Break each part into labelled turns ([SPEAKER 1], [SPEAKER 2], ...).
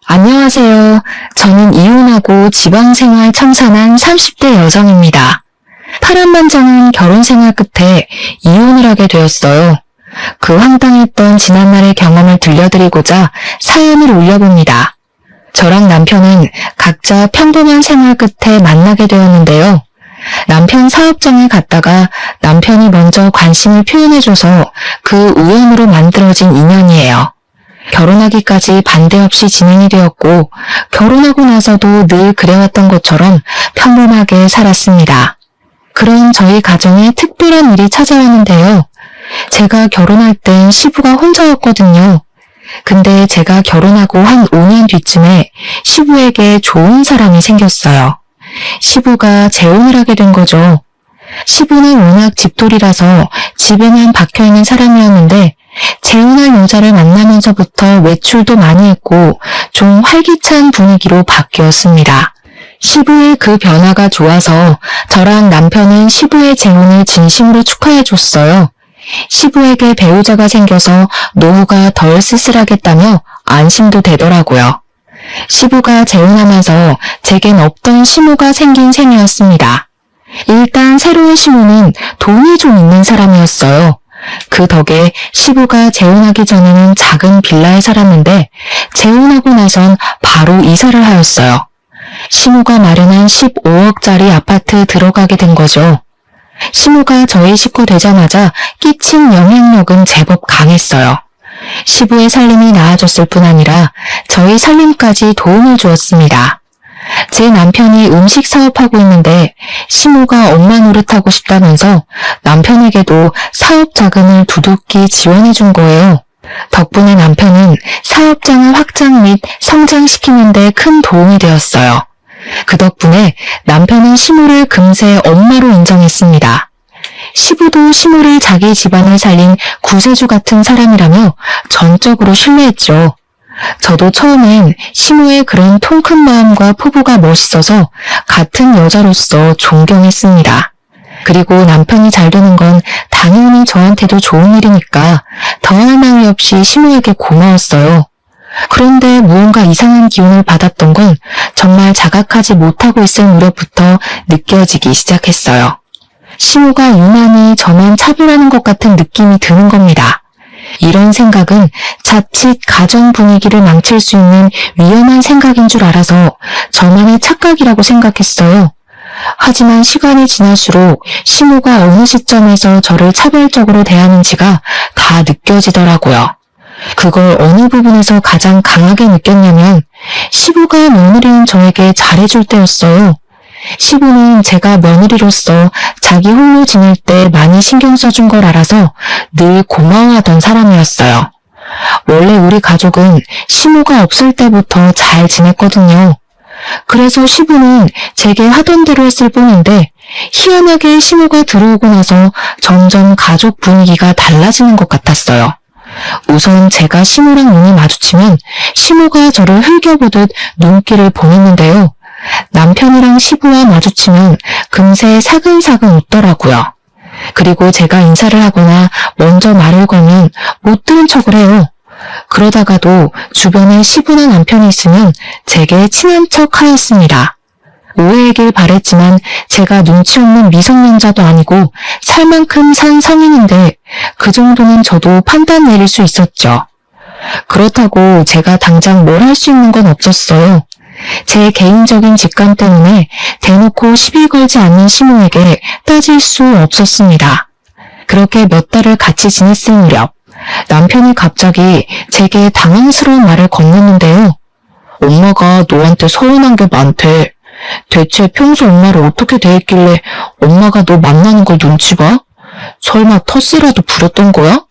[SPEAKER 1] 안녕하세요. 저는 이혼하고 지방생활 청산한 30대 여성입니다. 파란만장한 결혼생활 끝에 이혼을 하게 되었어요. 그 황당했던 지난날의 경험을 들려드리고자 사연을 올려봅니다. 저랑 남편은 각자 평범한 생활 끝에 만나게 되었는데요. 남편 사업장에 갔다가 남편이 먼저 관심을 표현해줘서 그 우연으로 만들어진 인연이에요. 결혼하기까지 반대 없이 진행이 되었고 결혼하고 나서도 늘 그래왔던 것처럼 평범하게 살았습니다. 그런 저희 가정에 특별한 일이 찾아왔는데요. 제가 결혼할 땐 시부가 혼자였거든요. 근데 제가 결혼하고 한 5년 뒤쯤에 시부에게 좋은 사람이 생겼어요. 시부가 재혼을 하게 된 거죠. 시부는 워낙 집돌이라서 집에만 박혀있는 사람이었는데 재혼할 여자를 만나면서부터 외출도 많이 했고 좀 활기찬 분위기로 바뀌었습니다. 시부의 그 변화가 좋아서 저랑 남편은 시부의 재혼을 진심으로 축하해줬어요. 시부에게 배우자가 생겨서 노후가 덜 쓸쓸하겠다며 안심도 되더라고요. 시부가 재혼하면서 제겐 없던 시무가 생긴 셈이었습니다. 일단 새로운 시무는 돈이 좀 있는 사람이었어요. 그 덕에 시부가 재혼하기 전에는 작은 빌라에 살았는데 재혼하고 나선 바로 이사를 하였어요. 시무가 마련한 15억짜리 아파트에 들어가게 된 거죠. 시무가 저희 식구 되자마자 끼친 영향력은 제법 강했어요. 시부의 살림이 나아졌을 뿐 아니라 저희 살림까지 도움을 주었습니다. 제 남편이 음식 사업하고 있는데 시무가 엄마 노릇하고 싶다면서 남편에게도 사업 자금을 두둑히 지원해 준 거예요. 덕분에 남편은 사업장을 확장 및 성장시키는 데 큰 도움이 되었어요. 그 덕분에 남편은 시무를 금세 엄마로 인정했습니다. 시부도 시무를 자기 집안을 살린 구세주 같은 사람이라며 전적으로 신뢰했죠. 저도 처음엔 시무의 그런 통 큰 마음과 포부가 멋있어서 같은 여자로서 존경했습니다. 그리고 남편이 잘 되는 건 당연히 저한테도 좋은 일이니까 더할 나위 없이 시무에게 고마웠어요. 그런데 무언가 이상한 기운을 받았던 건 정말 자각하지 못하고 있을 무렵부터 느껴지기 시작했어요. 시무가 유난히 저만 차별하는 것 같은 느낌이 드는 겁니다. 이런 생각은 자칫 가정 분위기를 망칠 수 있는 위험한 생각인 줄 알아서 저만의 착각이라고 생각했어요. 하지만 시간이 지날수록 시무가 어느 시점에서 저를 차별적으로 대하는지가 다 느껴지더라고요. 그걸 어느 부분에서 가장 강하게 느꼈냐면 시부가 며느리인 저에게 잘해줄 때였어요. 시부는 제가 며느리로서 자기 홀로 지낼 때 많이 신경 써준 걸 알아서 늘 고마워하던 사람이었어요. 원래 우리 가족은 시무가 없을 때부터 잘 지냈거든요. 그래서 시부는 제게 하던 대로 했을 뿐인데 희한하게 시무가 들어오고 나서 점점 가족 분위기가 달라지는 것 같았어요. 우선 제가 시무랑 눈이 마주치면 시무가 저를 흘겨보듯 눈길을 보냈는데요. 남편이랑 시부와 마주치면 금세 사근사근 웃더라고요. 그리고 제가 인사를 하거나 먼저 말을 걸면 못 들은 척을 해요. 그러다가도 주변에 시부나 남편이 있으면 제게 친한 척 하였습니다. 오해이길 바랬지만 제가 눈치 없는 미성년자도 아니고 살 만큼 산 성인인데 그 정도는 저도 판단 내릴 수 있었죠. 그렇다고 제가 당장 뭘 할 수 있는 건 없었어요. 제 개인적인 직감 때문에 대놓고 시비 걸지 않는 시무에게 따질 수 없었습니다. 그렇게 몇 달을 같이 지냈을 무렵 남편이 갑자기 제게 당황스러운 말을 건넸는데요. 엄마가 너한테 서운한 게 많대. 대체 평소 엄마를 어떻게 대했길래 엄마가 너 만나는 걸 눈치 봐? 설마 텃세라도 부렸던 거야?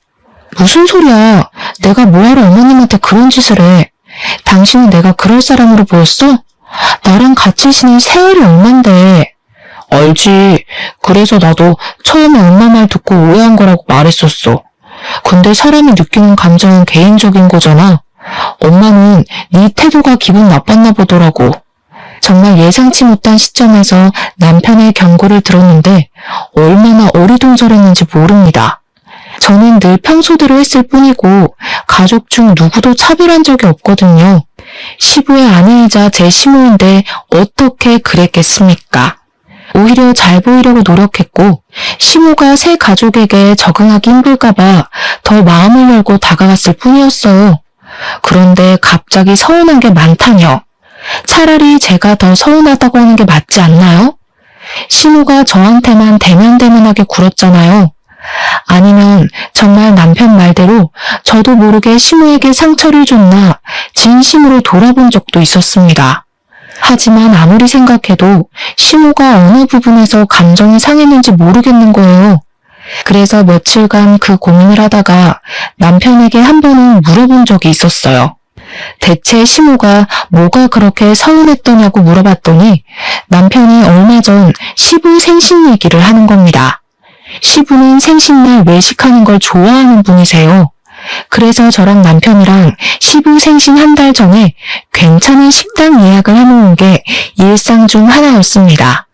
[SPEAKER 1] 무슨 소리야. 내가 뭐하러 어머님한테 그런 짓을 해. 당신은 내가 그럴 사람으로 보였어? 나랑 같이 지낸 세월이 얼만데. 알지. 그래서 나도 처음에 엄마 말 듣고 오해한 거라고 말했었어. 근데 사람이 느끼는 감정은 개인적인 거잖아. 엄마는 네 태도가 기분 나빴나 보더라고. 정말 예상치 못한 시점에서 남편의 경고를 들었는데 얼마나 어리둥절했는지 모릅니다. 저는 늘 평소대로 했을 뿐이고 가족 중 누구도 차별한 적이 없거든요. 시부의 아내이자 제 시모인데 어떻게 그랬겠습니까? 오히려 잘 보이려고 노력했고 시모가 새 가족에게 적응하기 힘들까봐 더 마음을 열고 다가갔을 뿐이었어요. 그런데 갑자기 서운한 게 많다뇨. 차라리 제가 더 서운하다고 하는 게 맞지 않나요? 시모가 저한테만 대면대면하게 굴었잖아요. 아니면 정말 남편 말대로 저도 모르게 시모에게 상처를 줬나 진심으로 돌아본 적도 있었습니다. 하지만 아무리 생각해도 시모가 어느 부분에서 감정이 상했는지 모르겠는 거예요. 그래서 며칠간 그 고민을 하다가 남편에게 한 번은 물어본 적이 있었어요. 대체 시모가 뭐가 그렇게 서운했더냐고 물어봤더니 남편이 얼마 전 시부 생신 얘기를 하는 겁니다. 시부는 생신날 외식하는 걸 좋아하는 분이세요. 그래서 저랑 남편이랑 시부 생신 한 달 전에 괜찮은 식당 예약을 해놓은 게 일상 중 하나였습니다.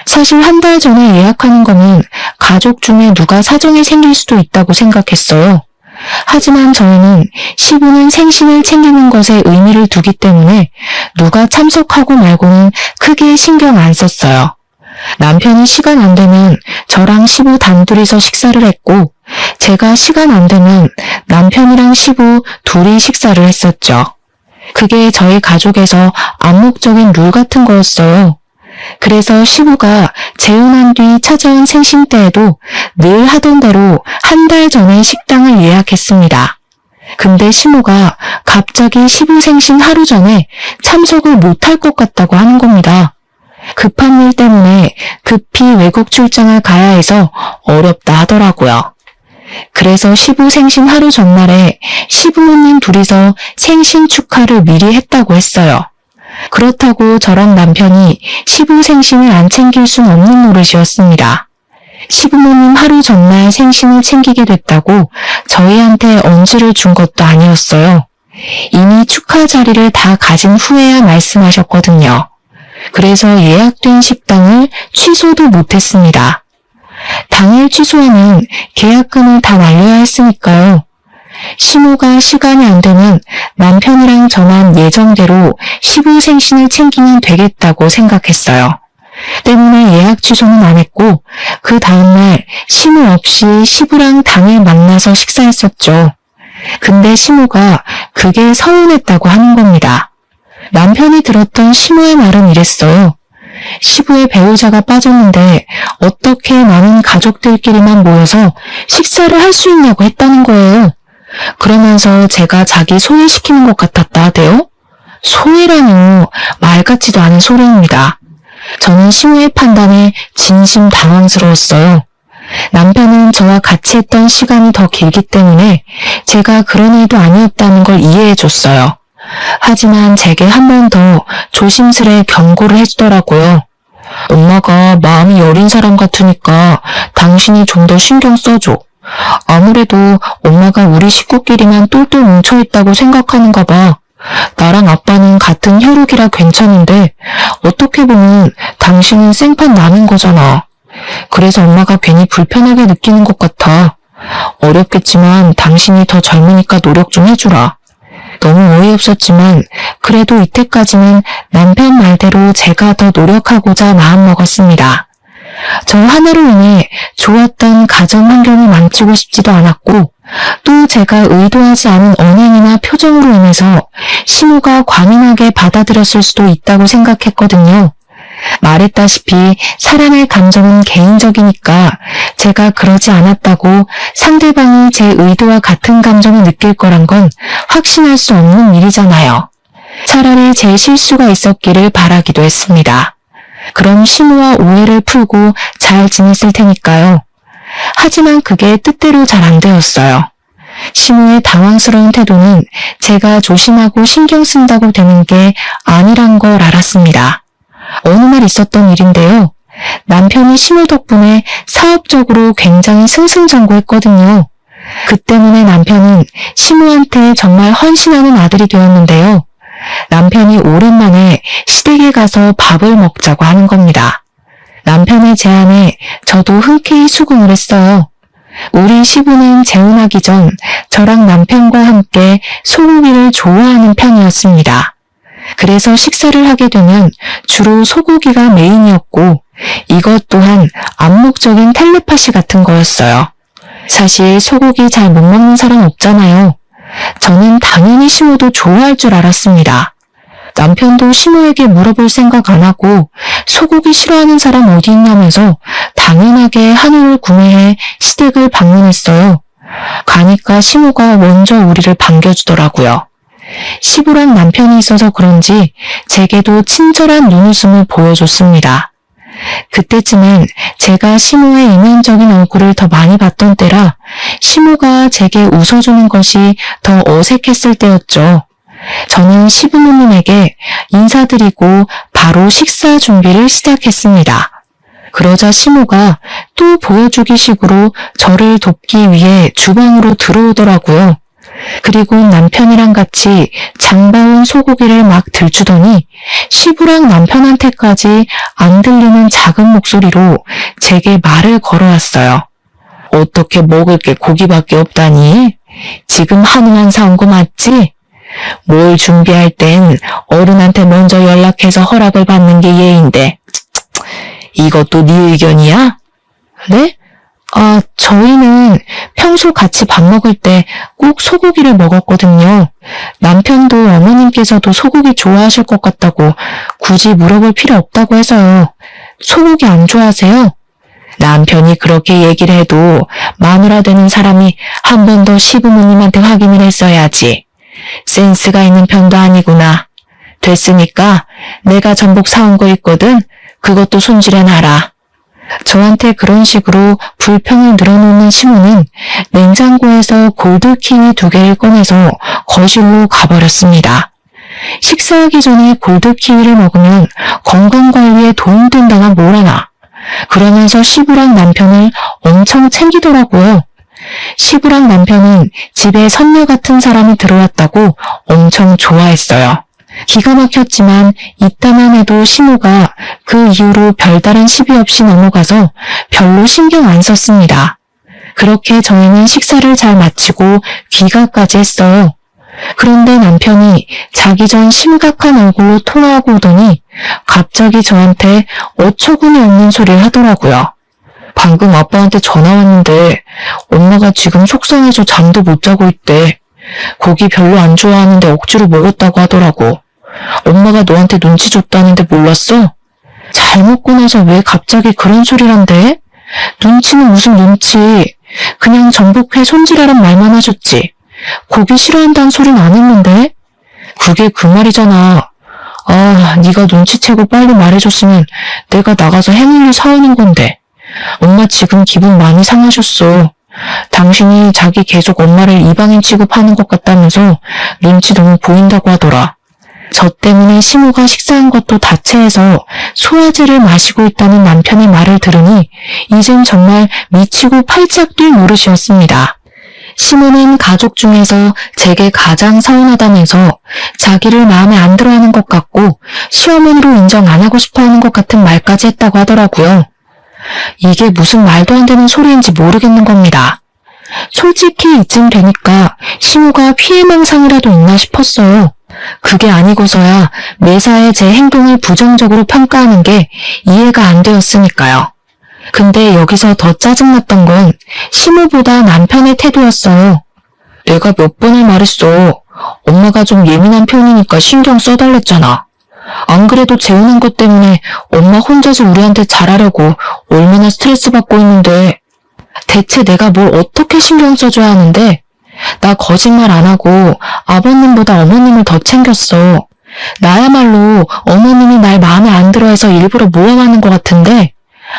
[SPEAKER 1] 사실 한 달 전에 예약하는 거면 가족 중에 누가 사정이 생길 수도 있다고 생각했어요. 하지만 저희는 시부는 생신을 챙기는 것에 의미를 두기 때문에 누가 참석하고 말고는 크게 신경 안 썼어요. 남편이 시간 안 되면 저랑 시부 단둘이서 식사를 했고 제가 시간 안 되면 남편이랑 시부 둘이 식사를 했었죠. 그게 저희 가족에서 암묵적인 룰 같은 거였어요. 그래서 시부가 재혼한 뒤 찾아온 생신 때에도 늘 하던 대로 한 달 전에 식당을 예약했습니다. 근데 시모가 갑자기 시부 생신 하루 전에 참석을 못할 것 같다고 하는 겁니다. 급한 일 때문에 급히 외국 출장을 가야 해서 어렵다 하더라고요. 그래서 시부 생신 하루 전날에 시부모님 둘이서 생신 축하를 미리 했다고 했어요. 그렇다고 저랑 남편이 시부 생신을 안 챙길 순 없는 노릇이었습니다. 시부모님 하루 전날 생신을 챙기게 됐다고 저희한테 언지를 준 것도 아니었어요. 이미 축하 자리를 다 가진 후에야 말씀하셨거든요. 그래서 예약된 식당을 취소도 못했습니다. 당일 취소하면 계약금을 다 날려야 했으니까요. 시모가 시간이 안 되면 남편이랑 저만 예정대로 시부 생신을 챙기면 되겠다고 생각했어요. 때문에 예약 취소는 안 했고 그 다음날 시모 없이 시부랑 당일 만나서 식사했었죠. 근데 시모가 그게 서운했다고 하는 겁니다. 남편이 들었던 시모의 말은 이랬어요. 시부의 배우자가 빠졌는데 어떻게 많은 가족들끼리만 모여서 식사를 할 수 있냐고 했다는 거예요. 그러면서 제가 자기 소외시키는 것 같았다 하대요? 소외라뇨. 말 같지도 않은 소리입니다. 저는 시모의 판단에 진심 당황스러웠어요. 남편은 저와 같이 했던 시간이 더 길기 때문에 제가 그런 일도 아니었다는 걸 이해해줬어요. 하지만 제게 한 번 더 조심스레 경고를 해주더라고요. 엄마가 마음이 여린 사람 같으니까 당신이 좀 더 신경 써줘. 아무래도 엄마가 우리 식구끼리만 똘똘 뭉쳐있다고 생각하는가 봐. 나랑 아빠는 같은 혈육이라 괜찮은데 어떻게 보면 당신은 생판 나는 거잖아. 그래서 엄마가 괜히 불편하게 느끼는 것 같아. 어렵겠지만 당신이 더 젊으니까 노력 좀 해주라. 너무 어이없었지만 그래도 이때까지는 남편 말대로 제가 더 노력하고자 마음먹었습니다. 저 하나로 인해 좋았던 가정 환경을 망치고 싶지도 않았고 또 제가 의도하지 않은 언행이나 표정으로 인해서 시모가 과민하게 받아들였을 수도 있다고 생각했거든요. 말했다시피 사람의 감정은 개인적이니까 제가 그러지 않았다고 상대방이 제 의도와 같은 감정을 느낄 거란 건 확신할 수 없는 일이잖아요. 차라리 제 실수가 있었기를 바라기도 했습니다. 그럼 시모와 오해를 풀고 잘 지냈을 테니까요. 하지만 그게 뜻대로 잘 안 되었어요. 시모의 당황스러운 태도는 제가 조심하고 신경 쓴다고 되는 게 아니란 걸 알았습니다. 어느 날 있었던 일인데요. 남편이 시모 덕분에 사업적으로 굉장히 승승장구했거든요. 그 때문에 남편은 시모한테 정말 헌신하는 아들이 되었는데요. 남편이 오랜만에 시댁에 가서 밥을 먹자고 하는 겁니다. 남편의 제안에 저도 흔쾌히 수긍을 했어요. 우리 시부는 재혼하기 전 저랑 남편과 함께 소고기를 좋아하는 편이었습니다. 그래서 식사를 하게 되면 주로 소고기가 메인이었고 이것 또한 암묵적인 텔레파시 같은 거였어요. 사실 소고기 잘 못 먹는 사람 없잖아요. 저는 당연히 시모도 좋아할 줄 알았습니다. 남편도 시모에게 물어볼 생각 안 하고 소고기 싫어하는 사람 어디 있냐면서 당연하게 한우를 구매해 시댁을 방문했어요. 가니까 시모가 먼저 우리를 반겨주더라고요. 시부랑 남편이 있어서 그런지 제게도 친절한 눈웃음을 보여줬습니다. 그때쯤엔 제가 시모의 이면적인 얼굴을 더 많이 봤던 때라 시모가 제게 웃어주는 것이 더 어색했을 때였죠. 저는 시부모님에게 인사드리고 바로 식사 준비를 시작했습니다. 그러자 시모가 또 보여주기 식으로 저를 돕기 위해 주방으로 들어오더라고요. 그리고 남편이랑 같이 장봐온 소고기를 막 들추더니 시부랑 남편한테까지 안 들리는 작은 목소리로 제게 말을 걸어왔어요. 어떻게 먹을 게 고기밖에 없다니? 지금 한우만 사온 거 맞지? 뭘 준비할 땐 어른한테 먼저 연락해서 허락을 받는 게 예인데 이것도 네 의견이야? 네? 저희는 평소 같이 밥 먹을 때 꼭 소고기를 먹었거든요. 남편도 어머님께서도 소고기 좋아하실 것 같다고 굳이 물어볼 필요 없다고 해서요. 소고기 안 좋아하세요? 남편이 그렇게 얘기를 해도 마누라 되는 사람이 한 번 더 시부모님한테 확인을 했어야지. 센스가 있는 편도 아니구나. 됐으니까 내가 전복 사온 거 있거든. 그것도 손질해놔라. 저한테 그런 식으로 불평을 늘어놓는 시모는 냉장고에서 골드키위 2개를 꺼내서 거실로 가버렸습니다. 식사하기 전에 골드키위를 먹으면 건강관리에 도움된다나 뭐라나. 그러면서 시부랑 남편을 엄청 챙기더라고요. 시부랑 남편은 집에 선녀 같은 사람이 들어왔다고 엄청 좋아했어요. 기가 막혔지만 이따만 해도 시모가 그 이후로 별다른 시비 없이 넘어가서 별로 신경 안 썼습니다. 그렇게 저희는 식사를 잘 마치고 귀가까지 했어요. 그런데 남편이 자기 전 심각한 얼굴로 통화하고 오더니 갑자기 저한테 어처구니 없는 소리를 하더라고요. 방금 아빠한테 전화 왔는데 엄마가 지금 속상해서 잠도 못 자고 있대. 고기 별로 안 좋아하는데 억지로 먹었다고 하더라고. 엄마가 너한테 눈치 줬다는데 몰랐어? 잘 먹고 나서 왜 갑자기 그런 소리를 한대? 눈치는 무슨 눈치. 그냥 전복회 손질하란 말만 하셨지. 고기 싫어한다는 소리는 안 했는데? 그게 그 말이잖아. 네가 눈치채고 빨리 말해줬으면 내가 나가서 해물류 사오는 건데. 엄마 지금 기분 많이 상하셨어. 당신이 자기 계속 엄마를 이방인 취급하는 것 같다면서 눈치 너무 보인다고 하더라. 저 때문에 시모가 식사한 것도 다체해서 소화제를 마시고 있다는 남편의 말을 들으니 이젠 정말 미치고 팔짝 뛸 노릇이었습니다. 시모는 가족 중에서 제게 가장 서운하다면서 자기를 마음에 안 들어하는 것 같고 시어머니로 인정 안 하고 싶어하는 것 같은 말까지 했다고 하더라고요. 이게 무슨 말도 안 되는 소리인지 모르겠는 겁니다. 솔직히 이쯤 되니까 시모가 피해망상이라도 있나 싶었어요. 그게 아니고서야 매사에 제 행동을 부정적으로 평가하는 게 이해가 안 되었으니까요. 근데 여기서 더 짜증났던 건 시모보다 남편의 태도였어요. 내가 몇 번을 말했어. 엄마가 좀 예민한 편이니까 신경 써달랬잖아. 안 그래도 재혼한 것 때문에 엄마 혼자서 우리한테 잘하려고 얼마나 스트레스 받고 있는데 대체 내가 뭘 어떻게 신경 써줘야 하는데? 나 거짓말 안 하고 아버님보다 어머님을 더 챙겼어. 나야말로 어머님이 날 마음에 안 들어해서 일부러 모함하는 것 같은데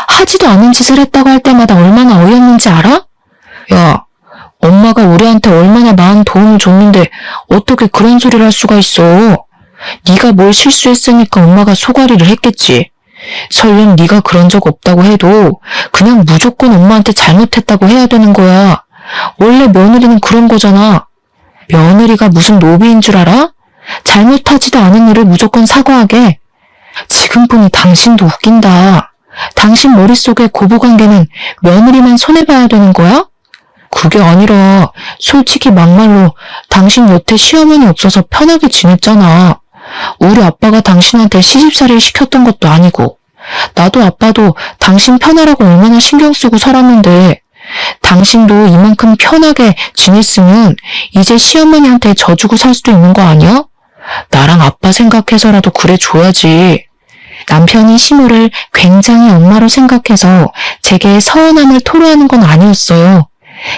[SPEAKER 1] 하지도 않은 짓을 했다고 할 때마다 얼마나 어이없는지 알아? 야, 엄마가 우리한테 얼마나 많은 도움을 줬는데 어떻게 그런 소리를 할 수가 있어. 네가 뭘 실수했으니까 엄마가 소가리를 했겠지. 설령 네가 그런 적 없다고 해도 그냥 무조건 엄마한테 잘못했다고 해야 되는 거야. 원래 며느리는 그런 거잖아. 며느리가 무슨 노비인 줄 알아? 잘못하지도 않은 일을 무조건 사과하게. 지금 보니 당신도 웃긴다. 당신 머릿속에 고부관계는 며느리만 손해봐야 되는 거야? 그게 아니라 솔직히 막말로 당신 여태 시어머니 없어서 편하게 지냈잖아. 우리 아빠가 당신한테 시집살이를 시켰던 것도 아니고 나도 아빠도 당신 편하라고 얼마나 신경 쓰고 살았는데 당신도 이만큼 편하게 지냈으면 이제 시어머니한테 져주고 살 수도 있는 거 아니야? 나랑 아빠 생각해서라도 그래 줘야지. 남편이 시모를 굉장히 엄마로 생각해서 제게 서운함을 토로하는 건 아니었어요.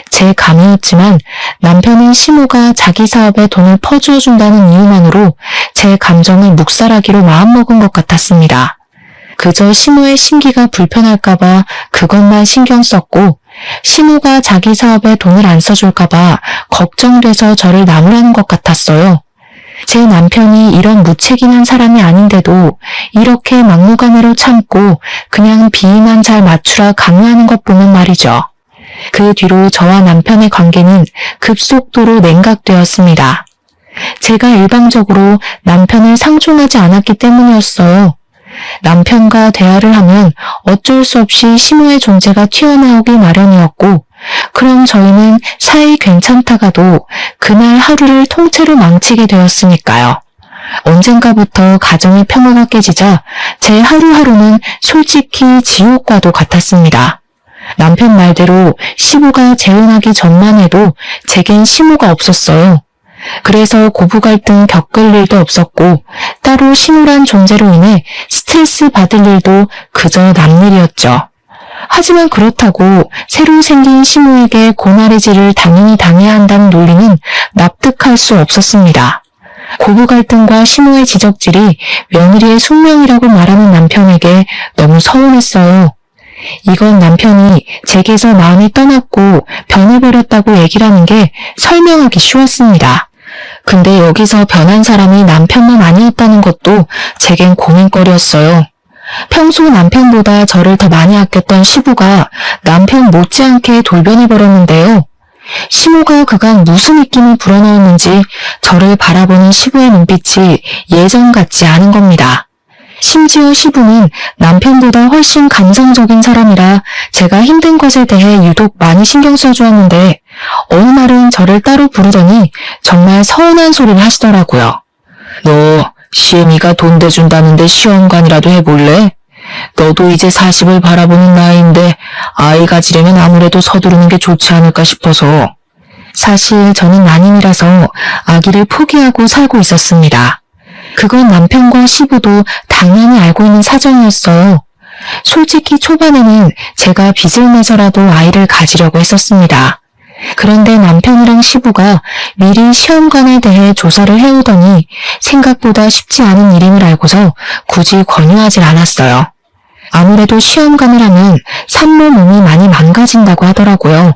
[SPEAKER 1] 제 감이었지만 남편은 시모가 자기 사업에 돈을 퍼주어 준다는 이유만으로 제 감정을 묵살하기로 마음먹은 것 같았습니다. 그저 시모의 심기가 불편할까봐 그것만 신경 썼고 시모가 자기 사업에 돈을 안 써줄까봐 걱정돼서 저를 나무라는 것 같았어요. 제 남편이 이런 무책임한 사람이 아닌데도 이렇게 막무가내로 참고 그냥 비위만 잘 맞추라 강요하는 것 보면 말이죠. 그 뒤로 저와 남편의 관계는 급속도로 냉각되었습니다. 제가 일방적으로 남편을 상종하지 않았기 때문이었어요. 남편과 대화를 하면 어쩔 수 없이 시모의 존재가 튀어나오기 마련이었고 그럼 저희는 사이 괜찮다가도 그날 하루를 통째로 망치게 되었으니까요. 언젠가부터 가정의 평화가 깨지자 제 하루하루는 솔직히 지옥과도 같았습니다. 남편 말대로 시부가 재혼하기 전만 해도 제겐 시모가 없었어요. 그래서 고부 갈등 겪을 일도 없었고 따로 시무란 존재로 인해 스트레스 받을 일도 그저 남일이었죠. 하지만 그렇다고 새로 생긴 시모에게 고나리질을 당연히 당해야 한다는 논리는 납득할 수 없었습니다. 고부 갈등과 시모의 지적질이 며느리의 숙명이라고 말하는 남편에게 너무 서운했어요. 이건 남편이 제게서 마음이 떠났고 변해버렸다고 얘기를 하는 게 설명하기 쉬웠습니다. 근데 여기서 변한 사람이 남편만 아니었다는 것도 제겐 고민거리였어요. 평소 남편보다 저를 더 많이 아꼈던 시부가 남편 못지않게 돌변해버렸는데요. 시모가 그간 무슨 입김을 불어넣었는지 저를 바라보는 시부의 눈빛이 예전 같지 않은 겁니다. 심지어 시부는 남편보다 훨씬 감성적인 사람이라 제가 힘든 것에 대해 유독 많이 신경 써주었는데 어느 날은 저를 따로 부르더니 정말 서운한 소리를 하시더라고요. 너 시애미가 돈 대준다는데 시험관이라도 해볼래? 너도 이제 40을 바라보는 나이인데 아이 가지려면 아무래도 서두르는 게 좋지 않을까 싶어서. 사실 저는 난임이라서 아기를 포기하고 살고 있었습니다. 그건 남편과 시부도 당연히 알고 있는 사정이었어요. 솔직히 초반에는 제가 빚을 내서라도 아이를 가지려고 했었습니다. 그런데 남편이랑 시부가 미리 시험관에 대해 조사를 해오더니 생각보다 쉽지 않은 일임을 알고서 굳이 권유하질 않았어요. 아무래도 시험관을 하면 산모 몸이 많이 망가진다고 하더라고요.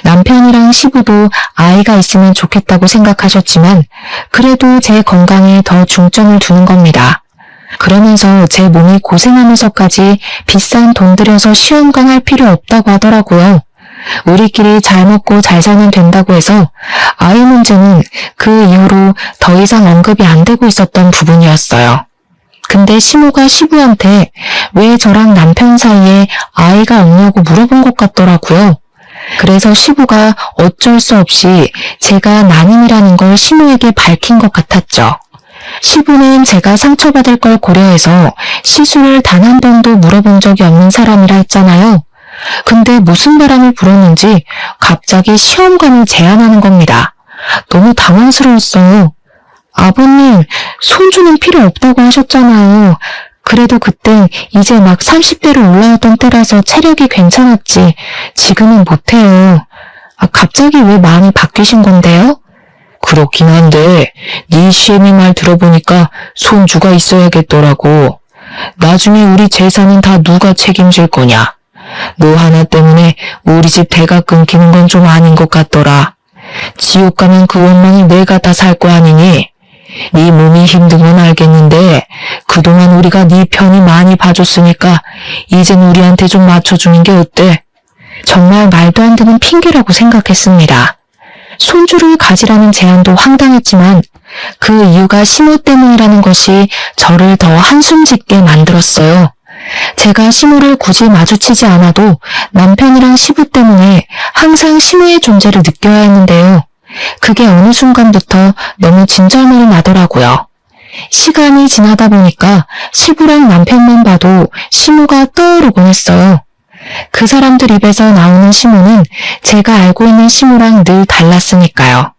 [SPEAKER 1] 남편이랑 시부도 아이가 있으면 좋겠다고 생각하셨지만 그래도 제 건강에 더 중점을 두는 겁니다. 그러면서 제 몸이 고생하면서까지 비싼 돈 들여서 시험관 할 필요 없다고 하더라고요. 우리끼리 잘 먹고 잘 살면 된다고 해서 아이 문제는 그 이후로 더 이상 언급이 안 되고 있었던 부분이었어요. 근데 시모가 시부한테 왜 저랑 남편 사이에 아이가 없냐고 물어본 것 같더라고요. 그래서 시부가 어쩔 수 없이 제가 난임이라는 걸 시모에게 밝힌 것 같았죠. 시부는 제가 상처받을 걸 고려해서 시술을 단 한 번도 물어본 적이 없는 사람이라 했잖아요. 근데 무슨 바람이 불었는지 갑자기 시험관을 제안하는 겁니다. 너무 당황스러웠어요. 아버님, 손주는 필요 없다고 하셨잖아요. 그래도 그땐 이제 막 30대로 올라왔던 때라서 체력이 괜찮았지. 지금은 못해요. 갑자기 왜 마음이 바뀌신 건데요? 그렇긴 한데 네 시애미 말 들어보니까 손주가 있어야겠더라고. 나중에 우리 재산은 다 누가 책임질 거냐? 너 하나 때문에 우리 집 대가 끊기는 건 좀 아닌 것 같더라. 지옥 가면 그 원망이 내가 다 살 거 아니니? 네 몸이 힘든 건 알겠는데 그동안 우리가 네 편이 많이 봐줬으니까 이젠 우리한테 좀 맞춰주는 게 어때? 정말 말도 안 되는 핑계라고 생각했습니다. 손주를 가지라는 제안도 황당했지만 그 이유가 시모 때문이라는 것이 저를 더 한숨 짓게 만들었어요. 제가 시무를 굳이 마주치지 않아도 남편이랑 시부 때문에 항상 시무의 존재를 느껴야 했는데요. 그게 어느 순간부터 너무 진절머리 나더라고요. 시간이 지나다 보니까 시부랑 남편만 봐도 시무가 떠오르곤 했어요. 그 사람들 입에서 나오는 시무는 제가 알고 있는 시무랑 늘 달랐으니까요.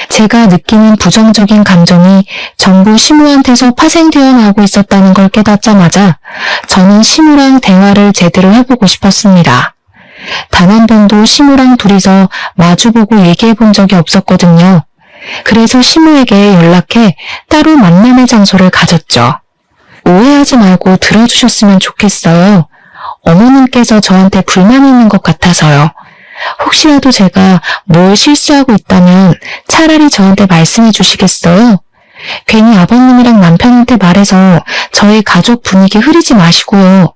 [SPEAKER 1] 제가 느끼는 부정적인 감정이 전부 시무한테서 파생되어 나오고 있었다는 걸 깨닫자마자 저는 시무랑 대화를 제대로 해보고 싶었습니다. 단 한 번도 시무랑 둘이서 마주보고 얘기해 본 적이 없었거든요. 그래서 시무에게 연락해 따로 만남의 장소를 가졌죠. 오해하지 말고 들어주셨으면 좋겠어요. 어머님께서 저한테 불만이 있는 것 같아서요. 혹시라도 제가 뭘 실수하고 있다면 차라리 저한테 말씀해 주시겠어요? 괜히 아버님이랑 남편한테 말해서 저희 가족 분위기 흐리지 마시고요.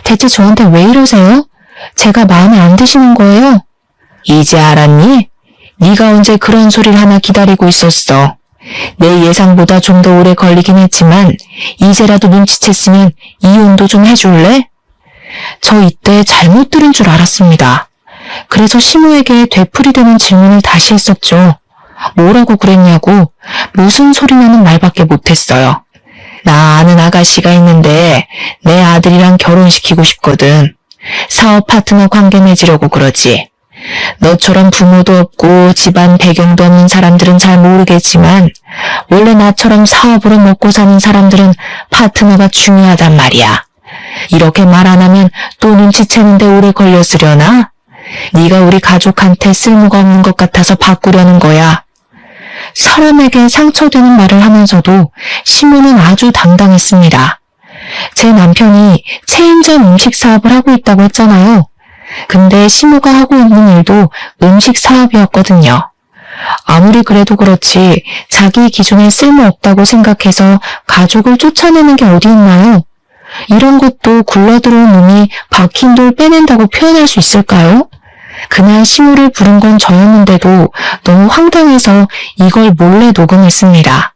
[SPEAKER 1] 대체 저한테 왜 이러세요? 제가 마음에 안 드시는 거예요? 이제 알았니? 네가 언제 그런 소리를 하나 기다리고 있었어. 내 예상보다 좀 더 오래 걸리긴 했지만 이제라도 눈치챘으면 이혼도 좀 해줄래? 저 이때 잘못 들은 줄 알았습니다. 그래서 시무에게 되풀이되는 질문을 다시 했었죠. 뭐라고 그랬냐고 무슨 소리냐는 말밖에 못했어요. 나 아는 아가씨가 있는데 내 아들이랑 결혼시키고 싶거든. 사업 파트너 관계 맺으려고 그러지. 너처럼 부모도 없고 집안 배경도 없는 사람들은 잘 모르겠지만 원래 나처럼 사업으로 먹고 사는 사람들은 파트너가 중요하단 말이야. 이렇게 말 안 하면 또 눈치채는데 오래 걸렸으려나? 네가 우리 가족한테 쓸모가 없는 것 같아서 바꾸려는 거야. 사람에게 상처되는 말을 하면서도 시무는 아주 당당했습니다. 제 남편이 체인점 음식 사업을 하고 있다고 했잖아요. 근데 시무가 하고 있는 일도 음식 사업이었거든요. 아무리 그래도 그렇지 자기 기준에 쓸모없다고 생각해서 가족을 쫓아내는 게 어디 있나요? 이런 것도 굴러들어온 놈이 박힌 돌 빼낸다고 표현할 수 있을까요? 그날 시무를 부른 건 저였는데도 너무 황당해서 이걸 몰래 녹음했습니다.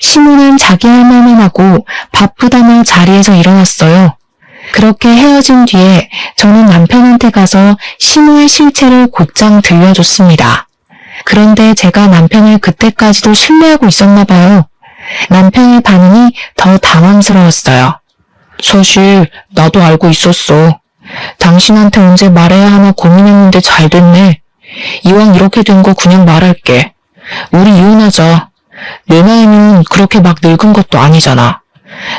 [SPEAKER 1] 시무는 자기 할 말만 하고 바쁘다며 자리에서 일어났어요. 그렇게 헤어진 뒤에 저는 남편한테 가서 시무의 실체를 곧장 들려줬습니다. 그런데 제가 남편을 그때까지도 신뢰하고 있었나 봐요. 남편의 반응이 더 당황스러웠어요. 사실 나도 알고 있었어. 당신한테 언제 말해야 하나 고민했는데 잘 됐네. 이왕 이렇게 된 거 그냥 말할게. 우리 이혼하자. 내 나이는 그렇게 막 늙은 것도 아니잖아.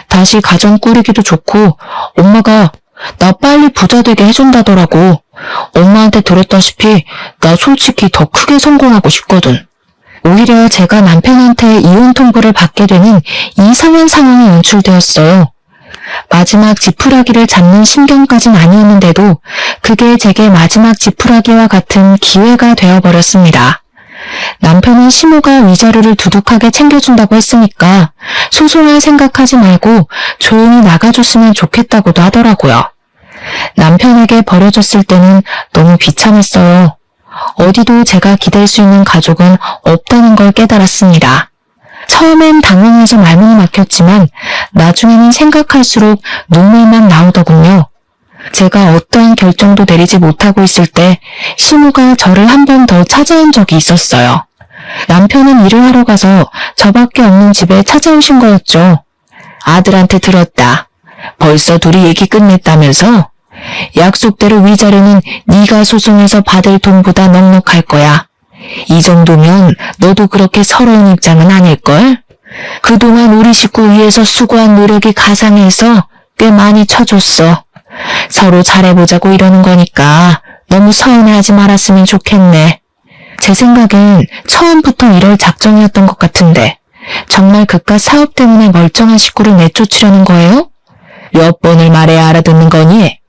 [SPEAKER 1] 다시 가정 꾸리기도 좋고 엄마가 나 빨리 부자 되게 해준다더라고. 엄마한테 들었다시피 나 솔직히 더 크게 성공하고 싶거든. 오히려 제가 남편한테 이혼 통보를 받게 되는 이상한 상황이 연출되었어요. 마지막 지푸라기를 잡는 심경까진 아니었는데도 그게 제게 마지막 지푸라기와 같은 기회가 되어버렸습니다. 남편은 시무가 위자료를 두둑하게 챙겨준다고 했으니까 소송할 생각하지 말고 조용히 나가줬으면 좋겠다고도 하더라고요. 남편에게 버려졌을 때는 너무 비참했어요. 어디도 제가 기댈 수 있는 가족은 없다는 걸 깨달았습니다. 처음엔 당황해서 말문이 막혔지만 나중에는 생각할수록 눈물만 나오더군요. 제가 어떠한 결정도 내리지 못하고 있을 때 시무가 저를 한 번 더 찾아온 적이 있었어요. 남편은 일을 하러 가서 저밖에 없는 집에 찾아오신 거였죠. 아들한테 들었다. 벌써 둘이 얘기 끝냈다면서? 약속대로 위자료는 네가 소송해서 받을 돈보다 넉넉할 거야. 이 정도면 너도 그렇게 서러운 입장은 아닐걸? 그동안 우리 식구 위해서 수고한 노력이 가상해서 꽤 많이 쳐줬어. 서로 잘해보자고 이러는 거니까 너무 서운해하지 말았으면 좋겠네. 제 생각엔 처음부터 이럴 작정이었던 것 같은데 정말 그깟 사업 때문에 멀쩡한 식구를 내쫓으려는 거예요? 몇 번을 말해야 알아듣는 거니?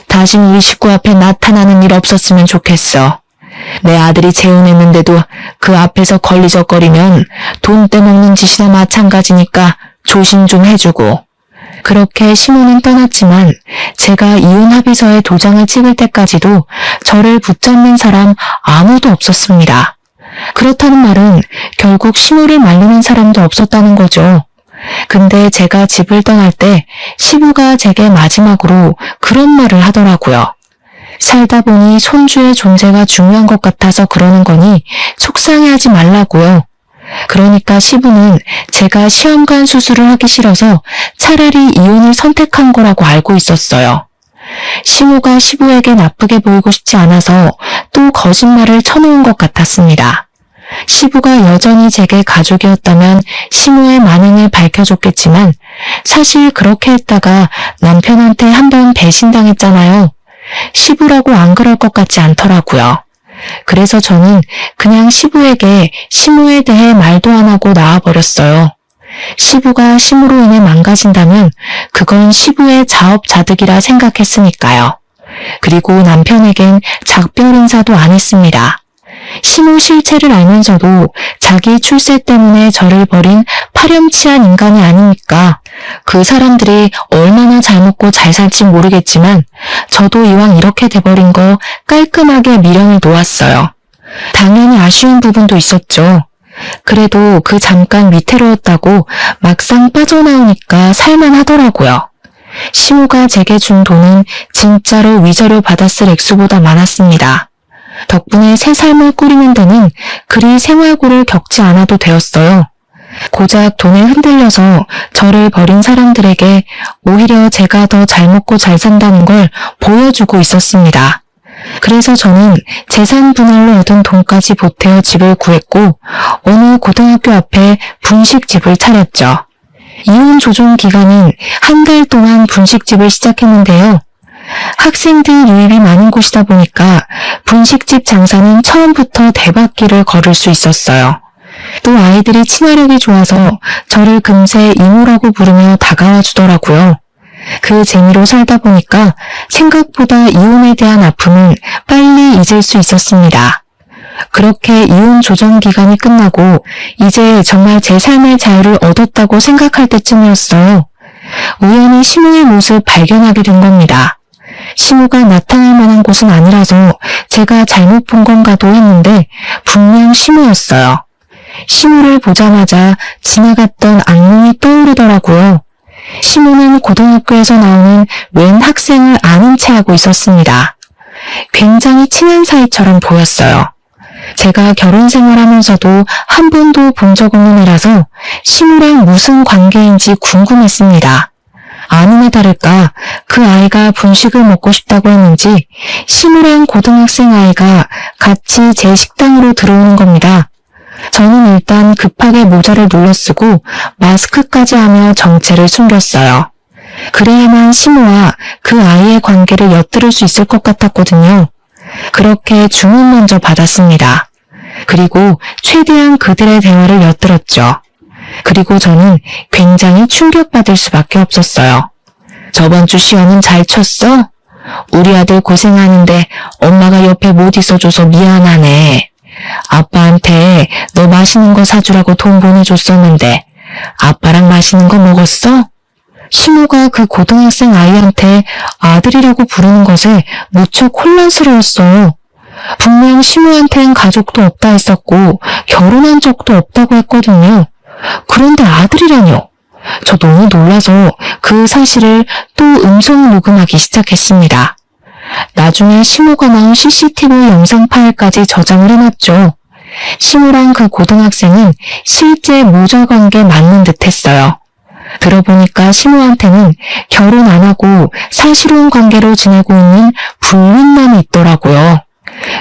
[SPEAKER 1] 다신 우리 식구 앞에 나타나는 일 없었으면 좋겠어. 내 아들이 재혼했는데도 그 앞에서 걸리적거리면 돈 떼먹는 짓이나 마찬가지니까 조심 좀 해주고. 그렇게 시무는 떠났지만 제가 이혼 합의서에 도장을 찍을 때까지도 저를 붙잡는 사람 아무도 없었습니다. 그렇다는 말은 결국 시무를 말리는 사람도 없었다는 거죠. 근데 제가 집을 떠날 때 시부가 제게 마지막으로 그런 말을 하더라고요. 살다 보니 손주의 존재가 중요한 것 같아서 그러는 거니 속상해하지 말라고요. 그러니까 시부는 제가 시험관 수술을 하기 싫어서 차라리 이혼을 선택한 거라고 알고 있었어요. 시모가 시부에게 나쁘게 보이고 싶지 않아서 또 거짓말을 쳐놓은 것 같았습니다. 시부가 여전히 제게 가족이었다면 시모의 만행을 밝혀줬겠지만 사실 그렇게 했다가 남편한테 한번 배신당했잖아요. 시부라고 안 그럴 것 같지 않더라고요. 그래서 저는 그냥 시부에게 시모에 대해 말도 안 하고 나와버렸어요. 시부가 시모로 인해 망가진다면 그건 시부의 자업자득이라 생각했으니까요. 그리고 남편에겐 작별 인사도 안 했습니다. 시모 실체를 알면서도 자기 출세 때문에 저를 버린 파렴치한 인간이 아닙니까? 그 사람들이 얼마나 잘 먹고 잘 살지 모르겠지만 저도 이왕 이렇게 돼버린 거 깔끔하게 미련을 놓았어요. 당연히 아쉬운 부분도 있었죠. 그래도 그 잠깐 위태로웠다고 막상 빠져나오니까 살만하더라고요. 시모가 제게 준 돈은 진짜로 위자료 받았을 액수보다 많았습니다. 덕분에 새 삶을 꾸리는 데는 그리 생활고를 겪지 않아도 되었어요. 고작 돈에 흔들려서 저를 버린 사람들에게 오히려 제가 더 잘 먹고 잘 산다는 걸 보여주고 있었습니다. 그래서 저는 재산 분할로 얻은 돈까지 보태어 집을 구했고 어느 고등학교 앞에 분식집을 차렸죠. 이혼 조정 기간은 한 달 동안 분식집을 시작했는데요. 학생들 유입이 많은 곳이다 보니까 분식집 장사는 처음부터 대박기를 걸을 수 있었어요. 또 아이들이 친화력이 좋아서 저를 금세 이모라고 부르며 다가와 주더라고요. 그 재미로 살다 보니까 생각보다 이혼에 대한 아픔은 빨리 잊을 수 있었습니다. 그렇게 이혼 조정 기간이 끝나고 이제 정말 제 삶의 자유를 얻었다고 생각할 때쯤이었어요. 우연히 시모의 모습 발견하게 된 겁니다. 시모가 나타날 만한 곳은 아니라서 제가 잘못 본 건가도 했는데 분명 시모였어요. 시모를 보자마자 지나갔던 악몽이 떠오르더라고요. 시모는 고등학교에서 나오는 웬 학생을 아는 체 하고 있었습니다. 굉장히 친한 사이처럼 보였어요. 제가 결혼 생활하면서도 한 번도 본 적 없는 애라서 시모랑 무슨 관계인지 궁금했습니다. 아니나 다를까 그 아이가 분식을 먹고 싶다고 했는지 시모랑 고등학생 아이가 같이 제 식당으로 들어오는 겁니다. 저는 일단 급하게 모자를 눌러쓰고 마스크까지 하며 정체를 숨겼어요. 그래야만 시모와 그 아이의 관계를 엿들을 수 있을 것 같았거든요. 그렇게 주문 먼저 받았습니다. 그리고 최대한 그들의 대화를 엿들었죠. 그리고 저는 굉장히 충격받을 수밖에 없었어요. 저번 주 시험은 잘 쳤어? 우리 아들 고생하는데 엄마가 옆에 못 있어줘서 미안하네. 아빠한테 너 맛있는 거 사주라고 돈 보내줬었는데 아빠랑 맛있는 거 먹었어? 시모가 그 고등학생 아이한테 아들이라고 부르는 것에 무척 혼란스러웠어요. 분명 시모한텐 가족도 없다 했었고 결혼한 적도 없다고 했거든요. 그런데 아들이라뇨. 저 너무 놀라서 그 사실을 또 음성 녹음하기 시작했습니다. 나중에 시모가 나온 CCTV 영상 파일까지 저장을 해놨죠. 시모랑 그 고등학생은 실제 모자 관계 맞는 듯 했어요. 들어보니까 시모한테는 결혼 안 하고 사실혼 관계로 지내고 있는 불륜남이 있더라고요.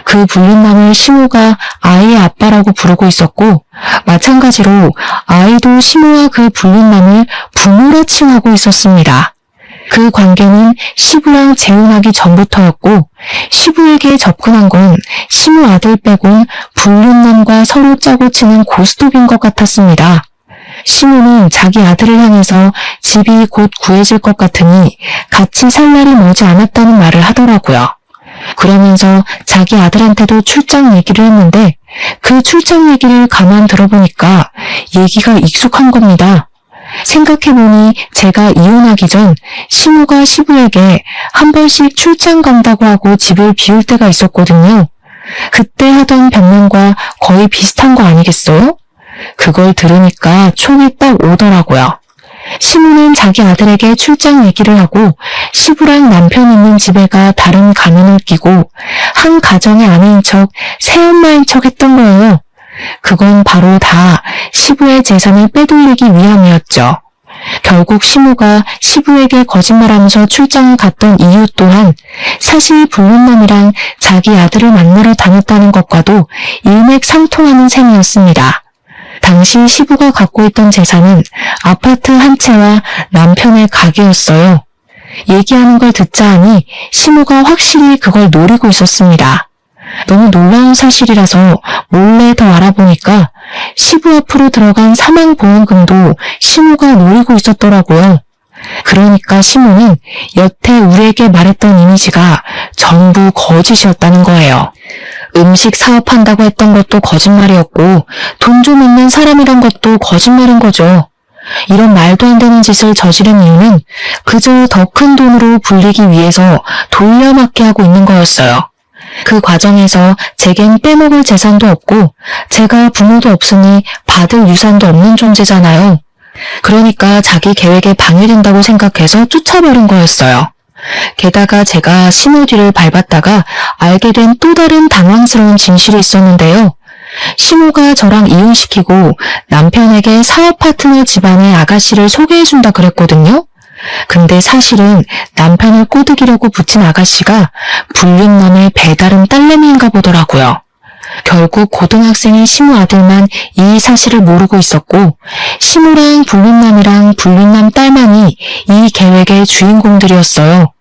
[SPEAKER 1] 그 불륜남을 시모가 아이의 아빠라고 부르고 있었고 마찬가지로 아이도 시모와 그 불륜남을 부모라 칭하고 있었습니다. 그 관계는 시부랑 재혼하기 전부터였고 시부에게 접근한 건 시모 아들 빼곤 불륜남과 서로 짜고 치는 고스톱인 것 같았습니다. 시모는 자기 아들을 향해서 집이 곧 구해질 것 같으니 같이 살 날이 머지 않았다는 말을 하더라고요. 그러면서 자기 아들한테도 출장 얘기를 했는데 그 출장 얘기를 가만 들어보니까 얘기가 익숙한 겁니다. 생각해보니 제가 이혼하기 전 시모가 시부에게 한 번씩 출장 간다고 하고 집을 비울 때가 있었거든요. 그때 하던 변명과 거의 비슷한 거 아니겠어요? 그걸 들으니까 촉이 딱 오더라고요. 시부는 자기 아들에게 출장 얘기를 하고 시부랑 남편 있는 집에 가 다른 가면을 끼고 한 가정의 아내인 척 새엄마인 척 했던 거예요. 그건 바로 다 시부의 재산을 빼돌리기 위함이었죠. 결국 시모가 시부에게 거짓말하면서 출장을 갔던 이유 또한 사실 불륜남이랑 자기 아들을 만나러 다녔다는 것과도 일맥상통하는 셈이었습니다. 당시 시부가 갖고 있던 재산은 아파트 한 채와 남편의 가게였어요. 얘기하는 걸 듣자 하니 시모가 확실히 그걸 노리고 있었습니다. 너무 놀라운 사실이라서 몰래 더 알아보니까 시부 앞으로 들어간 사망보험금도 시모가 노리고 있었더라고요. 그러니까 시모는 여태 우리에게 말했던 이미지가 전부 거짓이었다는 거예요. 음식 사업한다고 했던 것도 거짓말이었고 돈 좀 있는 사람이란 것도 거짓말인 거죠. 이런 말도 안 되는 짓을 저지른 이유는 그저 더 큰 돈으로 불리기 위해서 돌려막기 하고 있는 거였어요. 그 과정에서 제겐 빼먹을 재산도 없고 제가 부모도 없으니 받을 유산도 없는 존재잖아요. 그러니까 자기 계획에 방해된다고 생각해서 쫓아버린 거였어요. 게다가 제가 시모 뒤를 밟았다가 알게 된 또 다른 당황스러운 진실이 있었는데요. 시모가 저랑 이혼시키고 남편에게 사업 파트너 집안의 아가씨를 소개해준다 그랬거든요. 근데 사실은 남편을 꼬드기려고 붙인 아가씨가 불륜남의 배다른 딸내미인가 보더라고요. 결국 고등학생인 시모 아들만 이 사실을 모르고 있었고 시모랑 불륜남이랑 불륜남 딸만이 이 계획의 주인공들이었어요.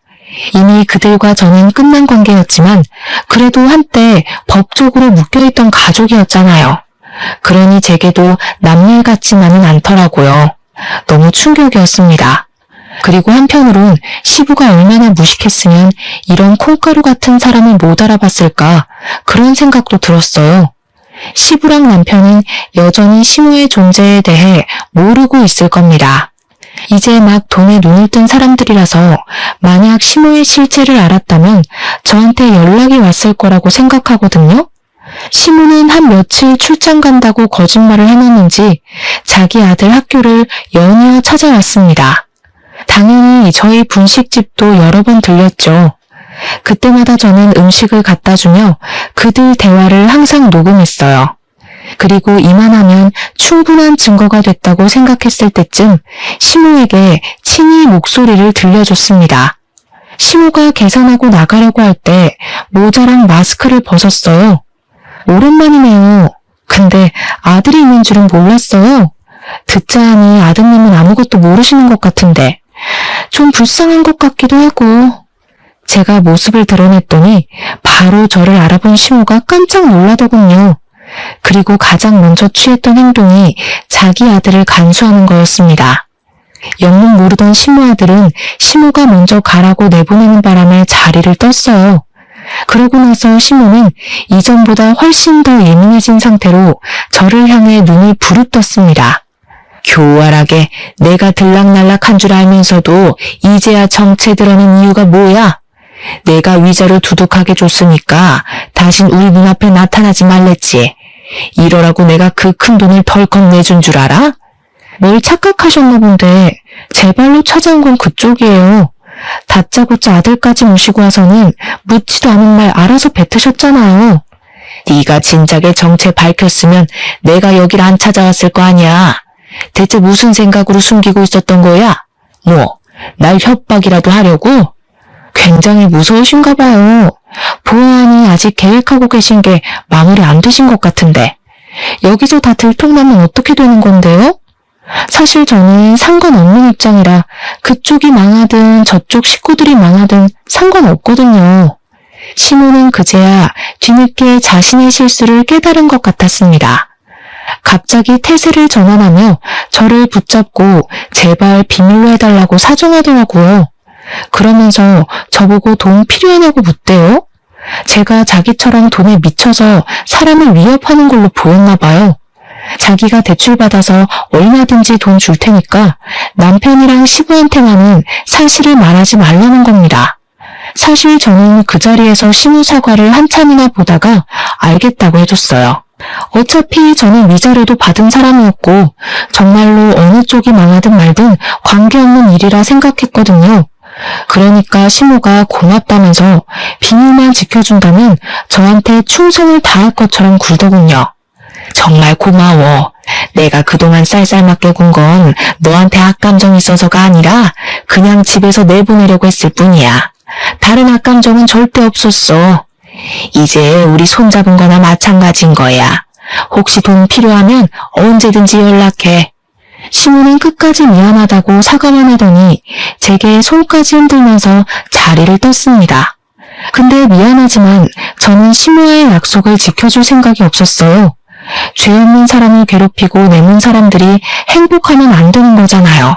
[SPEAKER 1] 이미 그들과 저는 끝난 관계였지만 그래도 한때 법적으로 묶여있던 가족이었잖아요. 그러니 제게도 남일 같지만은 않더라고요. 너무 충격이었습니다. 그리고 한편으론 시부가 얼마나 무식했으면 이런 콩가루 같은 사람을 못 알아봤을까 그런 생각도 들었어요. 시부랑 남편은 여전히 시모의 존재에 대해 모르고 있을 겁니다. 이제 막 돈에 눈을 뜬 사람들이라서 만약 시모의 실체를 알았다면 저한테 연락이 왔을 거라고 생각하거든요. 시모는 한 며칠 출장 간다고 거짓말을 해놨는지 자기 아들 학교를 연이어 찾아왔습니다. 당연히 저희 분식집도 여러 번 들렸죠. 그때마다 저는 음식을 갖다 주며 그들 대화를 항상 녹음했어요. 그리고 이만하면 충분한 증거가 됐다고 생각했을 때쯤 시모에게 친히 목소리를 들려줬습니다. 시모가 계산하고 나가려고 할 때 모자랑 마스크를 벗었어요. 오랜만이네요. 근데 아들이 있는 줄은 몰랐어요. 듣자 하니 아드님은 아무것도 모르시는 것 같은데 좀 불쌍한 것 같기도 하고. 제가 모습을 드러냈더니 바로 저를 알아본 시모가 깜짝 놀라더군요. 그리고 가장 먼저 취했던 행동이 자기 아들을 간수하는 거였습니다. 영문 모르던 시모 아들은 시모가 먼저 가라고 내보내는 바람에 자리를 떴어요. 그러고 나서 시모는 이전보다 훨씬 더 예민해진 상태로 저를 향해 눈을 부릅떴습니다. 교활하게 내가 들락날락한 줄 알면서도 이제야 정체 드러낸 이유가 뭐야? 내가 위자료 두둑하게 줬으니까 다신 우리 눈앞에 나타나지 말랬지. 이러라고 내가 그 큰 돈을 덜컥 내준 줄 알아? 뭘 착각하셨나 본데 제 발로 찾아온 건 그쪽이에요. 다짜고짜 아들까지 모시고 와서는 묻지도 않은 말 알아서 뱉으셨잖아요. 네가 진작에 정체 밝혔으면 내가 여길 안 찾아왔을 거 아니야. 대체 무슨 생각으로 숨기고 있었던 거야? 뭐, 날 협박이라도 하려고? 굉장히 무서우신가 봐요. 보아하니 아직 계획하고 계신 게 마무리 안 되신 것 같은데. 여기서 다 들통나면 어떻게 되는 건데요? 사실 저는 상관없는 입장이라 그쪽이 망하든 저쪽 식구들이 망하든 상관없거든요. 시모는 그제야 뒤늦게 자신의 실수를 깨달은 것 같았습니다. 갑자기 태세를 전환하며 저를 붙잡고 제발 비밀로 해달라고 사정하더라고요. 그러면서 저보고 돈 필요하냐고 묻대요. 제가 자기처럼 돈에 미쳐서 사람을 위협하는 걸로 보였나 봐요. 자기가 대출받아서 얼마든지 돈 줄 테니까 남편이랑 시부한테만은 사실을 말하지 말라는 겁니다. 사실 저는 그 자리에서 시무 사과를 한참이나 보다가 알겠다고 해줬어요. 어차피 저는 위자료도 받은 사람이었고 정말로 어느 쪽이 망하든 말든 관계없는 일이라 생각했거든요. 그러니까 시모가 고맙다면서 비밀만 지켜준다면 저한테 충성을 다할 것처럼 굴더군요. 정말 고마워. 내가 그동안 쌀쌀맞게 군 건 너한테 악감정이 있어서가 아니라 그냥 집에서 내보내려고 했을 뿐이야. 다른 악감정은 절대 없었어. 이제 우리 손잡은 거나 마찬가지인 거야. 혹시 돈 필요하면 언제든지 연락해. 시모는 끝까지 미안하다고 사과만 하더니 제게 손까지 흔들면서 자리를 떴습니다. 근데 미안하지만 저는 시모의 약속을 지켜줄 생각이 없었어요. 죄 없는 사람을 괴롭히고 내몬 사람들이 행복하면 안 되는 거잖아요.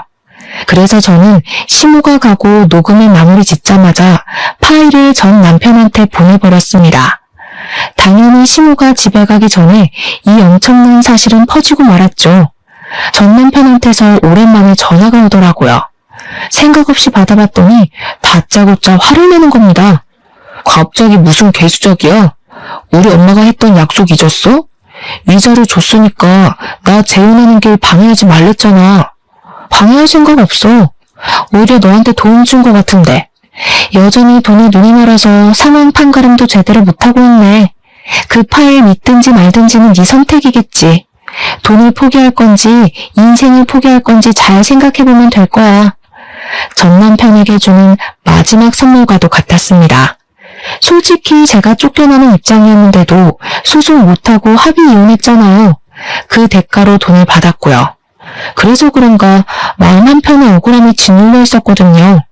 [SPEAKER 1] 그래서 저는 시모가 가고 녹음을 마무리 짓자마자 파일을 전 남편한테 보내버렸습니다. 당연히 시모가 집에 가기 전에 이 엄청난 사실은 퍼지고 말았죠. 전 남편한테서 오랜만에 전화가 오더라고요. 생각 없이 받아봤더니 다짜고짜 화를 내는 겁니다. 갑자기 무슨 개수작이야? 우리 엄마가 했던 약속 잊었어? 위자료 줬으니까 나 재혼하는 길 방해하지 말랬잖아. 방해할 생각 없어. 오히려 너한테 도움 준 것 같은데. 여전히 돈에 눈이 멀어서 상황 판가름도 제대로 못하고 있네. 그 파일 믿든지 말든지는 네 선택이겠지. 돈을 포기할 건지 인생을 포기할 건지 잘 생각해보면 될 거야. 전 남편에게 주는 마지막 선물과도 같았습니다. 솔직히 제가 쫓겨나는 입장이었는데도 소송 못하고 합의 이혼했잖아요. 그 대가로 돈을 받았고요. 그래서 그런가 마음 한편에 억울함이 짓눌려 있었거든요.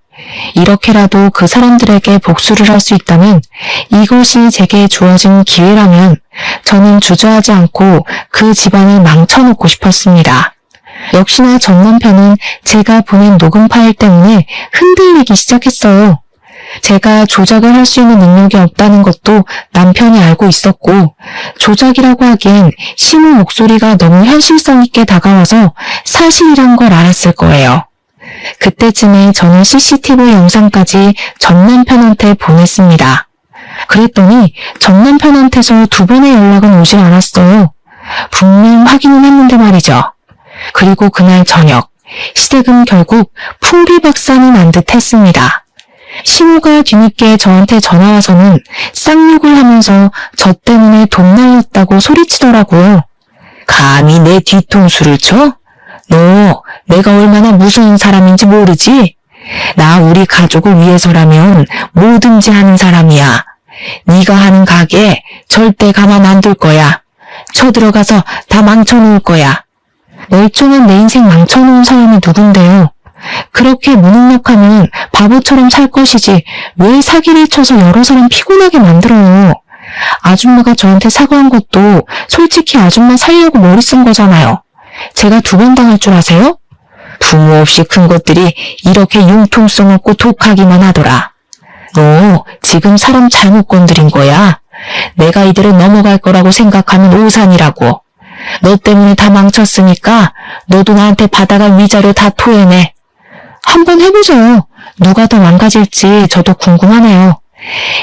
[SPEAKER 1] 이렇게라도 그 사람들에게 복수를 할 수 있다면, 이것이 제게 주어진 기회라면 저는 주저하지 않고 그 집안을 망쳐놓고 싶었습니다. 역시나 전 남편은 제가 보낸 녹음 파일 때문에 흔들리기 시작했어요. 제가 조작을 할 수 있는 능력이 없다는 것도 남편이 알고 있었고, 조작이라고 하기엔 시모 목소리가 너무 현실성 있게 다가와서 사실이란 걸 알았을 거예요. 그때쯤에 저는 CCTV 영상까지 전 남편한테 보냈습니다. 그랬더니 전 남편한테서 2번의 연락은 오질 않았어요. 분명 확인은 했는데 말이죠. 그리고 그날 저녁, 시댁은 결국 풍비박산이 난 듯 했습니다. 시모가 뒤늦게 저한테 전화와서는 쌍욕을 하면서 저 때문에 돈 날렸다고 소리치더라고요. 감히 내 뒤통수를 쳐? 너 내가 얼마나 무서운 사람인지 모르지? 나 우리 가족을 위해서라면 뭐든지 하는 사람이야. 네가 하는 가게 절대 가만 안 둘 거야. 쳐들어가서 다 망쳐놓을 거야. 멀쩡한 내 인생 망쳐놓은 사람이 누군데요? 그렇게 무능력하면 바보처럼 살 것이지 왜 사기를 쳐서 여러 사람 피곤하게 만들어요. 아줌마가 저한테 사과한 것도 솔직히 아줌마 살려고 머리 쓴 거잖아요. 제가 2번 당할 줄 아세요? 부모 없이 큰 것들이 이렇게 융통성 없고 독하기만 하더라. 너 지금 사람 잘못 건드린 거야. 내가 이대로 넘어갈 거라고 생각하면 오산이라고. 너 때문에 다 망쳤으니까 너도 나한테 받아갈 위자료 다 토해내. 한번 해보세요. 누가 더 망가질지 저도 궁금하네요.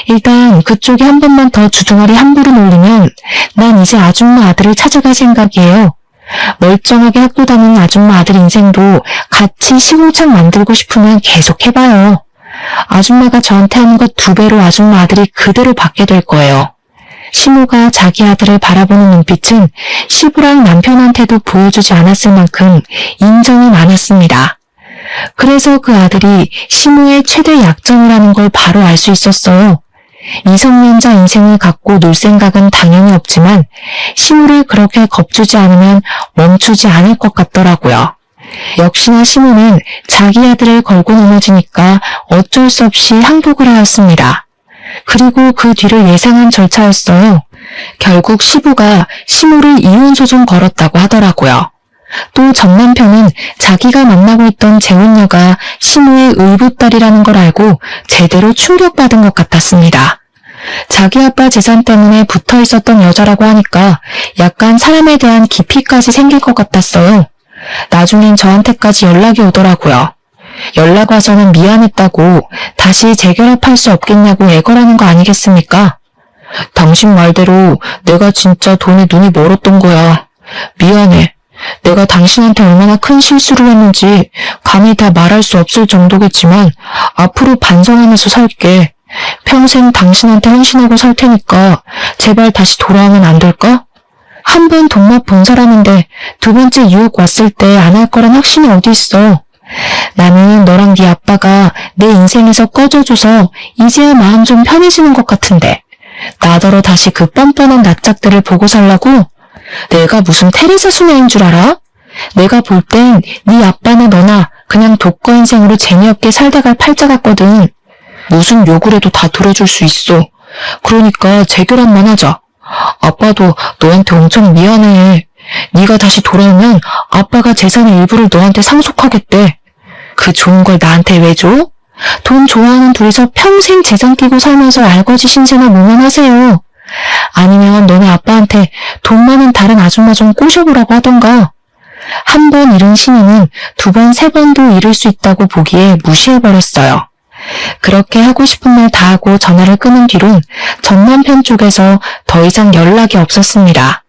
[SPEAKER 1] 일단 그쪽이 한 번만 더 주둥아리 함부로 놀리면 난 이제 아줌마 아들을 찾아갈 생각이에요. 멀쩡하게 학교 다니는 아줌마 아들 인생도 같이 시궁창 만들고 싶으면 계속 해봐요. 아줌마가 저한테 하는 것 2배로 아줌마 아들이 그대로 받게 될 거예요. 시모가 자기 아들을 바라보는 눈빛은 시부랑 남편한테도 보여주지 않았을 만큼 인정이 많았습니다. 그래서 그 아들이 시모의 최대 약점이라는 걸 바로 알 수 있었어요. 미성년자 인생을 갖고 놀 생각은 당연히 없지만 시모를 그렇게 겁주지 않으면 멈추지 않을 것 같더라고요. 역시나 시모는 자기 아들을 걸고 넘어지니까 어쩔 수 없이 항복을 하였습니다. 그리고 그 뒤를 예상한 절차였어요. 결국 시부가 시모를 이혼소송 걸었다고 하더라고요. 또 전 남편은 자기가 만나고 있던 재혼녀가 시모의 의붓딸이라는 걸 알고 제대로 충격받은 것 같았습니다. 자기 아빠 재산 때문에 붙어 있었던 여자라고 하니까 약간 사람에 대한 깊이까지 생길 것 같았어요. 나중엔 저한테까지 연락이 오더라고요. 연락 와서는 미안했다고 다시 재결합할 수 없겠냐고 애걸하는 거 아니겠습니까? 당신 말대로 내가 진짜 돈에 눈이 멀었던 거야. 미안해. 내가 당신한테 얼마나 큰 실수를 했는지 감히 다 말할 수 없을 정도겠지만 앞으로 반성하면서 살게. 평생 당신한테 헌신하고 살 테니까 제발 다시 돌아오면 안 될까? 한 번 돈맛 본 사람인데 두 번째 유혹 왔을 때 안 할 거란 확신이 어디 있어. 나는 너랑 네 아빠가 내 인생에서 꺼져줘서 이제야 마음 좀 편해지는 것 같은데 나더러 다시 그 뻔뻔한 낯짝들을 보고 살라고? 내가 무슨 테레사 수녀인 줄 알아? 내가 볼 땐 네 아빠나 너나 그냥 독거 인생으로 재미없게 살다 갈 팔자 같거든. 무슨 욕을 해도 다 들어줄 수 있어. 그러니까 재결합만 하자. 아빠도 너한테 엄청 미안해. 네가 다시 돌아오면 아빠가 재산의 일부를 너한테 상속하겠대. 그 좋은 걸 나한테 왜 줘? 돈 좋아하는 둘이서 평생 재산 끼고 살면서 알거지 신세나 모면하세요. 아니면 너네 아빠한테 돈 많은 다른 아줌마 좀 꼬셔보라고 하던가. 한 번 잃은 신인은 두 번, 세 번도 잃을 수 있다고 보기에 무시해버렸어요. 그렇게 하고 싶은 말 다 하고 전화를 끊은 뒤론 전 남편 쪽에서 더 이상 연락이 없었습니다.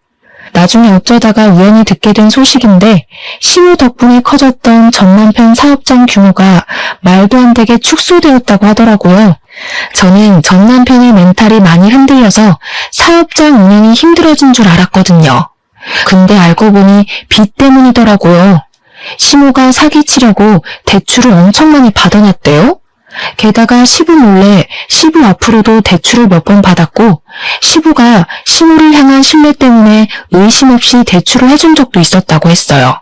[SPEAKER 1] 나중에 어쩌다가 우연히 듣게 된 소식인데 신우 덕분에 커졌던 전 남편 사업장 규모가 말도 안 되게 축소되었다고 하더라고요. 저는 전 남편의 멘탈이 많이 흔들려서 사업장 운영이 힘들어진 줄 알았거든요. 근데 알고 보니 빚 때문이더라고요. 신우가 사기치려고 대출을 엄청 많이 받아놨대요. 게다가 시부 몰래 시부 앞으로도 대출을 몇 번 받았고 시부가 신우를 향한 신뢰 때문에 의심 없이 대출을 해준 적도 있었다고 했어요.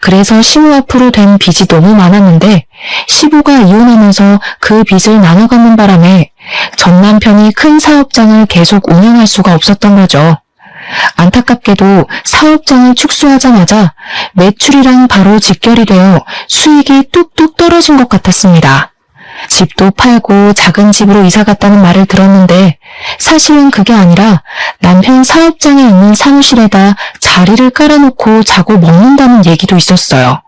[SPEAKER 1] 그래서 신우 앞으로 된 빚이 너무 많았는데 시부가 이혼하면서 그 빚을 나눠 갚는 바람에 전 남편이 큰 사업장을 계속 운영할 수가 없었던 거죠. 안타깝게도 사업장을 축소하자마자 매출이랑 바로 직결이 되어 수익이 뚝뚝 떨어진 것 같았습니다. 집도 팔고 작은 집으로 이사 갔다는 말을 들었는데 사실은 그게 아니라 남편 사업장에 있는 사무실에다 자리를 깔아놓고 자고 먹는다는 얘기도 있었어요.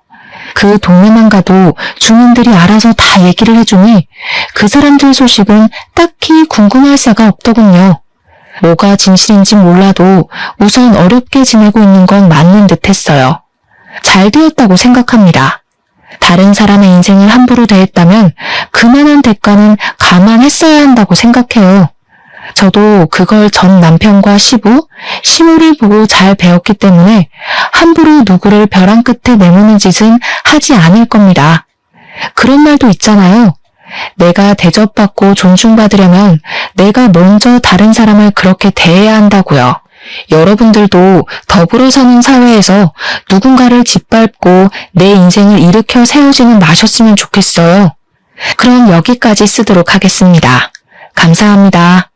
[SPEAKER 1] 그 동네만 가도 주민들이 알아서 다 얘기를 해주니 그 사람들 소식은 딱히 궁금할 새가 없더군요. 뭐가 진실인지 몰라도 우선 어렵게 지내고 있는 건 맞는 듯 했어요. 잘 되었다고 생각합니다. 다른 사람의 인생을 함부로 대했다면 그만한 대가는 감안했어야 한다고 생각해요. 저도 그걸 전 남편과 시부, 시모를 보고 잘 배웠기 때문에 함부로 누구를 벼랑 끝에 내모는 짓은 하지 않을 겁니다. 그런 말도 있잖아요. 내가 대접받고 존중받으려면 내가 먼저 다른 사람을 그렇게 대해야 한다고요. 여러분들도 더불어 사는 사회에서 누군가를 짓밟고 내 인생을 일으켜 세우지는 마셨으면 좋겠어요. 그럼 여기까지 쓰도록 하겠습니다. 감사합니다.